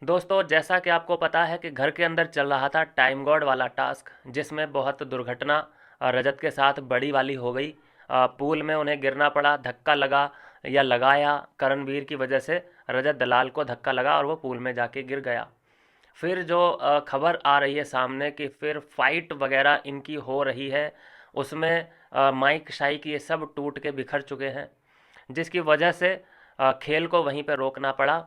दोस्तों, जैसा कि आपको पता है कि घर के अंदर चल रहा था टाइम गॉड वाला टास्क, जिसमें बहुत दुर्घटना रजत के साथ बड़ी वाली हो गई। पूल में उन्हें गिरना पड़ा, धक्का लगा या लगाया करणवीर की वजह से। रजत दलाल को धक्का लगा और वो पूल में जाके गिर गया। फिर जो खबर आ रही है सामने कि फिर फाइट वगैरह इनकी हो रही है, उसमें माइक शाइक ये सब टूट के बिखर चुके हैं, जिसकी वजह से खेल को वहीं पे रोकना पड़ा,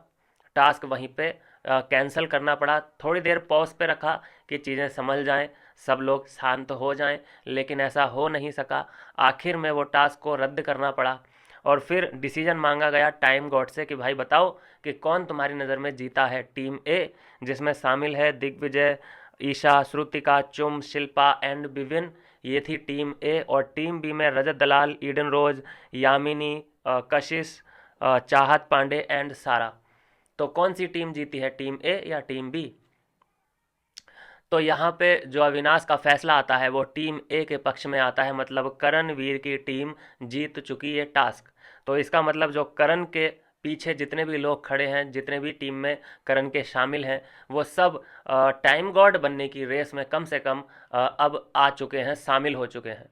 टास्क वहीं पे कैंसिल करना पड़ा। थोड़ी देर पॉज पे रखा कि चीज़ें समझ जाएं, सब लोग शांत हो जाएं, लेकिन ऐसा हो नहीं सका। आखिर में वो टास्क को रद्द करना पड़ा और फिर डिसीजन मांगा गया टाइम गॉड से कि भाई बताओ कि कौन तुम्हारी नज़र में जीता है। टीम ए, जिसमें शामिल है दिग्विजय, ईशा, श्रुतिका, चुम, शिल्पा एंड विविन, ये थी टीम ए। और टीम बी में रजत दलाल, ईडन रोज, यामिनी, कशिश, चाहत पांडे एंड सारा। तो कौन सी टीम जीती है, टीम ए या टीम बी? तो यहाँ पे जो अविनाश का फैसला आता है वो टीम ए के पक्ष में आता है, मतलब करणवीर की टीम जीत चुकी है टास्क। तो इसका मतलब जो करण के पीछे जितने भी लोग खड़े हैं, जितने भी टीम में करण के शामिल हैं, वो सब टाइम गॉड बनने की रेस में कम से कम अब आ चुके हैं, शामिल हो चुके हैं।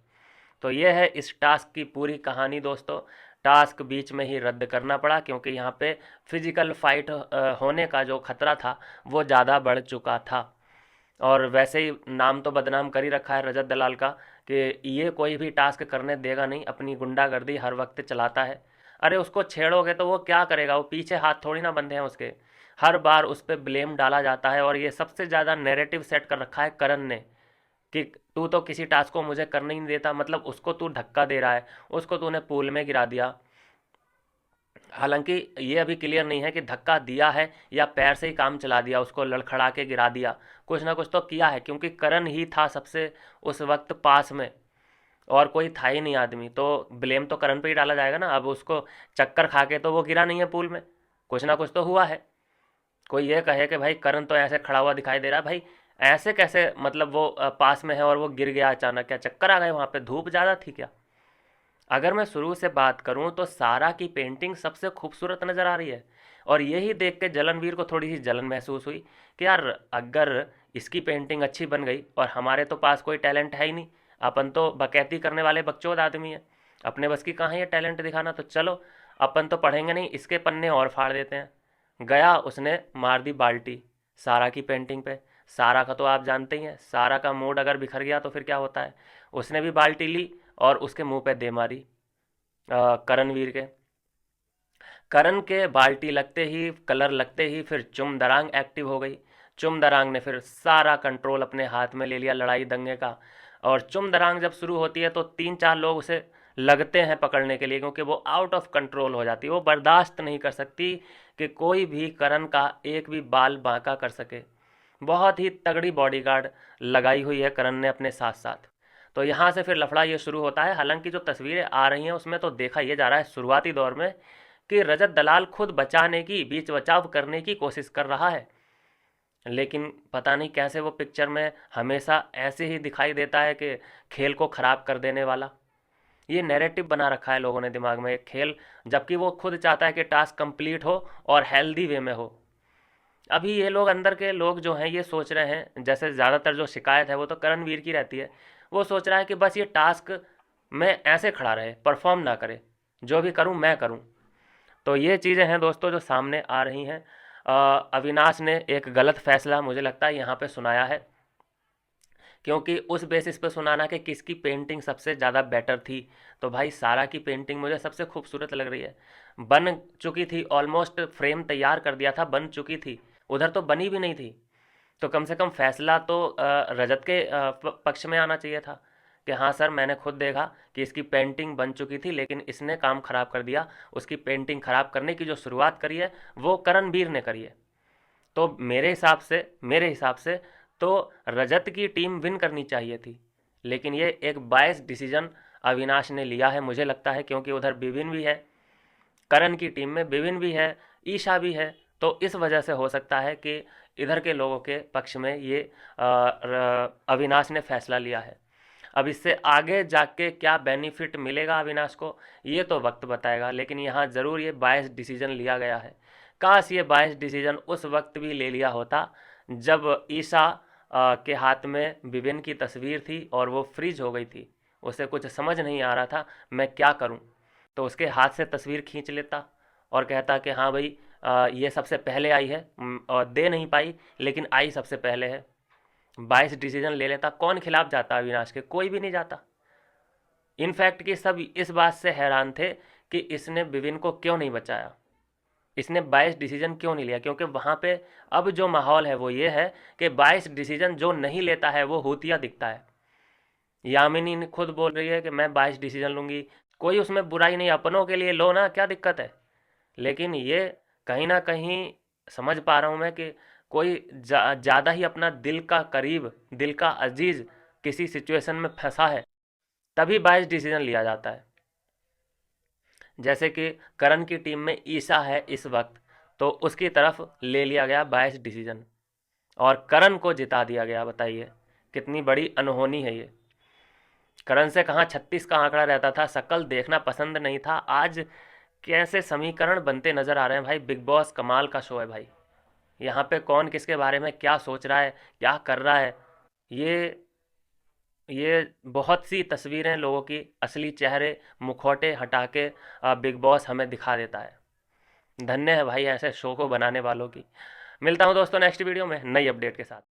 तो ये है इस टास्क की पूरी कहानी दोस्तों। टास्क बीच में ही रद्द करना पड़ा क्योंकि यहाँ पे फिजिकल फाइट होने का जो खतरा था वो ज़्यादा बढ़ चुका था। और वैसे ही नाम तो बदनाम कर ही रखा है रजत दलाल का कि ये कोई भी टास्क करने देगा नहीं, अपनी गुंडागर्दी हर वक्त चलाता है। अरे उसको छेड़ोगे तो वो क्या करेगा, वो पीछे हाथ थोड़ी ना बंधे हैं उसके। हर बार उस पर ब्लेम डाला जाता है और ये सबसे ज़्यादा नैरेटिव सेट कर रखा है करण ने कि तू तो किसी टास्क को मुझे करने ही नहीं देता, मतलब उसको तू धक्का दे रहा है, उसको तूने पूल में गिरा दिया। हालांकि ये अभी क्लियर नहीं है कि धक्का दिया है या पैर से ही काम चला दिया, उसको लड़खड़ा के गिरा दिया। कुछ ना कुछ तो किया है क्योंकि करण ही था सबसे उस वक्त पास में, और कोई था ही नहीं आदमी, तो ब्लेम तो करण पे ही डाला जाएगा ना। अब उसको चक्कर खा के तो वो गिरा नहीं है पूल में, कुछ ना कुछ तो हुआ है। कोई ये कहे कि भाई करण तो ऐसे खड़ा हुआ दिखाई दे रहा है, भाई ऐसे कैसे, मतलब वो पास में है और वो गिर गया अचानक, क्या चक्कर आ गए, वहाँ पे धूप ज़्यादा थी क्या? अगर मैं शुरू से बात करूं तो सारा की पेंटिंग सबसे खूबसूरत नज़र आ रही है। और यही देख के जलनवीर को थोड़ी सी जलन महसूस हुई कि यार अगर इसकी पेंटिंग अच्छी बन गई और हमारे तो पास कोई टैलेंट है ही नहीं, अपन तो बकैती करने वाले बकचोद आदमी हैं, अपने बस की कहाँ है ये टैलेंट दिखाना, तो चलो अपन तो पढ़ेंगे नहीं, इसके पन्ने और फाड़ देते हैं। गया उसने मार दी बाल्टी सारा की पेंटिंग पे। सारा का तो आप जानते ही हैं, सारा का मूड अगर बिखर गया तो फिर क्या होता है। उसने भी बाल्टी ली और उसके मुंह पे दे मारी करणवीर के। करण के बाल्टी लगते ही, कलर लगते ही फिर चुम दरांग एक्टिव हो गई। चुम दरांग ने फिर सारा कंट्रोल अपने हाथ में ले लिया लड़ाई दंगे का। और चुम दरांग जब शुरू होती है तो तीन चार लोग उसे लगते हैं पकड़ने के लिए, क्योंकि वो आउट ऑफ कंट्रोल हो जाती है, वो बर्दाश्त नहीं कर सकती कि कोई भी करण का एक भी बाल बांका कर सके। बहुत ही तगड़ी बॉडीगार्ड लगाई हुई है करण ने अपने साथ साथ। तो यहाँ से फिर लफड़ा ये शुरू होता है। हालांकि जो तस्वीरें आ रही हैं उसमें तो देखा यह जा रहा है शुरुआती दौर में कि रजत दलाल खुद बचाने की, बीच बचाव करने की कोशिश कर रहा है, लेकिन पता नहीं कैसे वो पिक्चर में हमेशा ऐसे ही दिखाई देता है कि खेल को ख़राब कर देने वाला। ये नैरेटिव बना रखा है लोगों ने दिमाग में खेल, जबकि वो खुद चाहता है कि टास्क कंप्लीट हो और हेल्दी वे में हो। अभी ये लोग अंदर के लोग जो हैं ये सोच रहे हैं, जैसे ज़्यादातर जो शिकायत है वो तो करणवीर की रहती है, वो सोच रहा है कि बस ये टास्क में ऐसे खड़ा रहे, परफॉर्म ना करे, जो भी करूं मैं करूं। तो ये चीज़ें हैं दोस्तों जो सामने आ रही हैं। अविनाश ने एक गलत फैसला मुझे लगता है यहाँ पे सुनाया है, क्योंकि उस बेसिस पे सुनाना कि किसकी पेंटिंग सबसे ज़्यादा बेटर थी। तो भाई सारा की पेंटिंग मुझे सबसे खूबसूरत लग रही है, बन चुकी थी, ऑलमोस्ट फ्रेम तैयार कर दिया था, बन चुकी थी, उधर तो बनी भी नहीं थी। तो कम से कम फैसला तो रजत के पक्ष में आना चाहिए था कि हाँ सर, मैंने खुद देखा कि इसकी पेंटिंग बन चुकी थी लेकिन इसने काम खराब कर दिया। उसकी पेंटिंग खराब करने की जो शुरुआत करी है वो करणवीर ने करी है। तो मेरे हिसाब से तो रजत की टीम विन करनी चाहिए थी, लेकिन ये एक बायस डिसीजन अविनाश ने लिया है मुझे लगता है, क्योंकि उधर विभिन्न भी है, करण की टीम में विभिन्न भी है, ईशा भी है। तो इस वजह से हो सकता है कि इधर के लोगों के पक्ष में ये अविनाश ने फैसला लिया है। अब इससे आगे जाके क्या बेनिफिट मिलेगा अविनाश को, ये तो वक्त बताएगा, लेकिन यहाँ ज़रूर ये बायस डिसीजन लिया गया है। काश ये बायस डिसीजन उस वक्त भी ले लिया होता जब ईशा के हाथ में विभिन्न की तस्वीर थी और वो फ्रीज हो गई थी। उसे कुछ समझ नहीं आ रहा था मैं क्या करूं, तो उसके हाथ से तस्वीर खींच लेता और कहता कि हाँ भाई, ये सबसे पहले आई है, और दे नहीं पाई लेकिन आई सबसे पहले है। बायस डिसीजन ले लेता। कौन खिलाफ जाता अविनाश के? कोई भी नहीं जाता। इनफैक्ट कि सब इस बात से हैरान थे कि इसने विपिन को क्यों नहीं बचाया, इसने बायस डिसीजन क्यों नहीं लिया, क्योंकि वहाँ पे अब जो माहौल है वो ये है कि बायस डिसीजन जो नहीं लेता है वो होतिया दिखता है। यामिनी ने खुद बोल रही है कि मैं बायस डिसीजन लूँगी, कोई उसमें बुराई नहीं, अपनों के लिए लो ना, क्या दिक्कत है। लेकिन ये कहीं ना कहीं समझ पा रहा हूँ मैं कि कोई ज़्यादा ही अपना दिल का करीब, दिल का अजीज किसी सिचुएशन में फंसा है, तभी बायस डिसीजन लिया जाता है। जैसे कि करण की टीम में ईशा है इस वक्त, तो उसकी तरफ ले लिया गया बायस डिसीजन और करण को जिता दिया गया। बताइए कितनी बड़ी अनहोनी है ये। करण से कहाँ 36 का आंकड़ा रहता था, शक्ल देखना पसंद नहीं था, आज कैसे समीकरण बनते नजर आ रहे हैं भाई। बिग बॉस कमाल का शो है भाई। यहाँ पे कौन किसके बारे में क्या सोच रहा है, क्या कर रहा है, ये ये बहुत सी तस्वीरें लोगों की असली चेहरे मुखौटे हटा के बिग बॉस हमें दिखा देता है। धन्य है भाई ऐसे शो को बनाने वालों की। मिलता हूँ दोस्तों नेक्स्ट वीडियो में नई अपडेट के साथ।